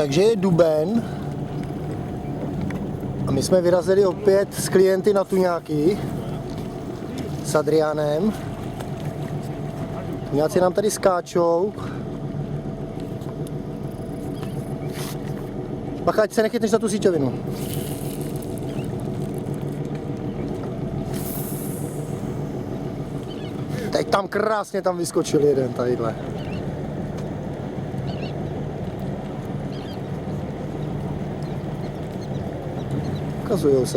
Takže je duben a my jsme vyrazili opět s klienty na tuňáky s Adrianem. Tuňáci nám tady skáčou. Bacha, ať se nechytneš na tu síťovinu. Teď tam krásně tam vyskočil jeden tadyhle.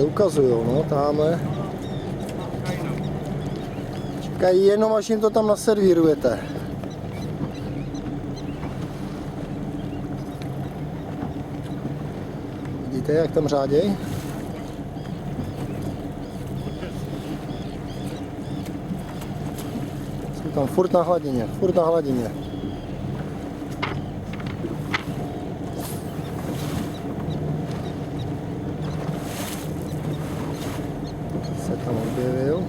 Ukazujou, no, tamhle. Čekají jenom, až jim to tam naservírujete. Vidíte, jak tam řáděj? Jsou tam furt na hladině, Se tam objevil.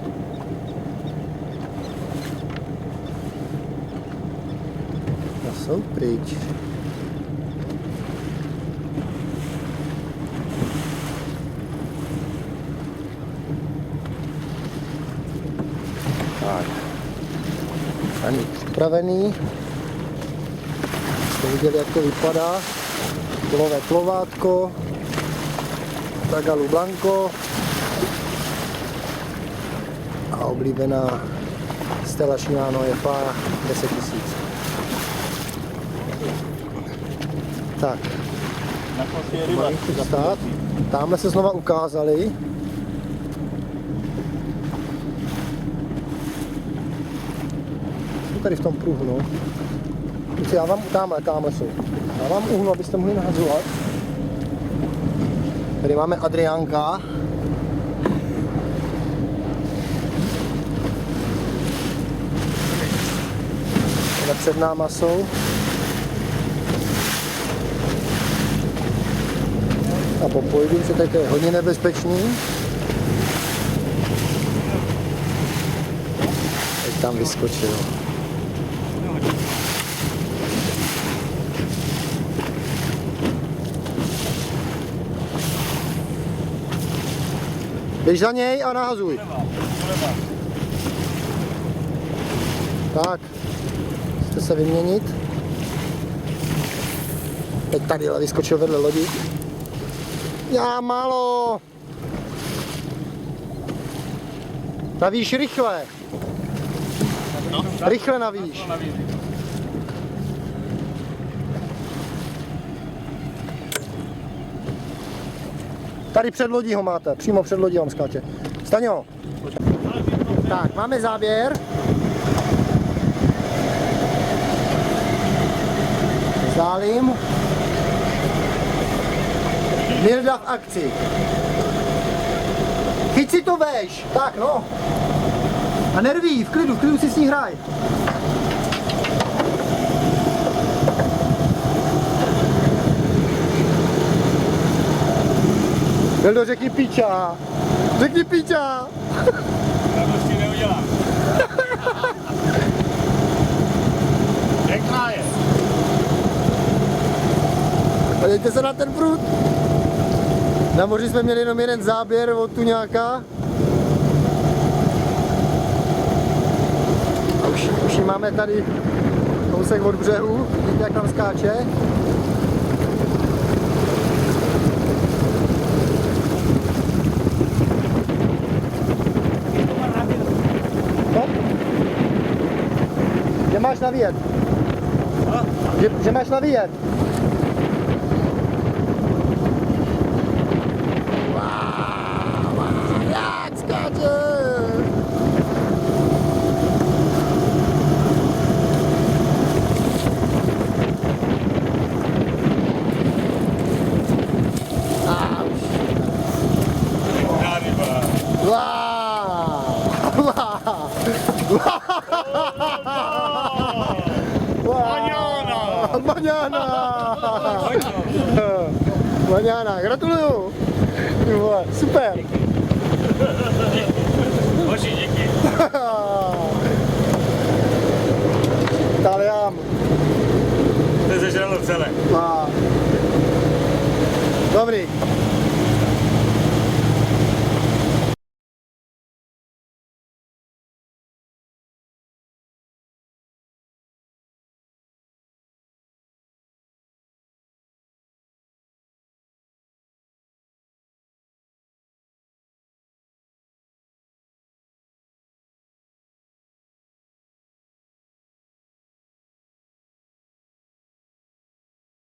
A jsou pryč. Tak. Ani připravený. Jste viděli, jak to vypadá. Kulové plovátko. Tagalu Blanco. A oblíbená Stella Shimano FA 10 000. Tak. Tamhle se znova ukázali. Jsou tady v tom pruhu, no. Já vám tamhle jsou. Já vám uhnu, abyste mohli nahazovat. Tady máme Adriánka. Tady před náma jsou. A popojím se, tak je hodně nebezpečný. Teď tam vyskočil. Běž za něj a nahazuj. Tak, chcete se vyměnit. Teď tady vyskočil vedle lodi. Já málo. Navíš rychle. Rychle navíš. Tady před lodí ho máte, přímo před lodí vám skáče. Staňo. Tak, máme záběr. Zálím. Milda v akci. Chyť si to veš. Tak, no. A nerví, v klidu si s ní hraj. Mildo, řekni píča. Řekni píča. Já to s tím neudělám. Pěkná je. Podívejte se na ten prut. Na moři jsme měli jenom jeden záběr od tuňáka. A už ji máme tady kousek od břehu. Vidíte, jak tam skáče. Že máš navíjet? Že máš navíjet? Jak skáče! Maňána, gratuluju! Super! Boží, díky. Italián. To je zežralo celé. Dobrý.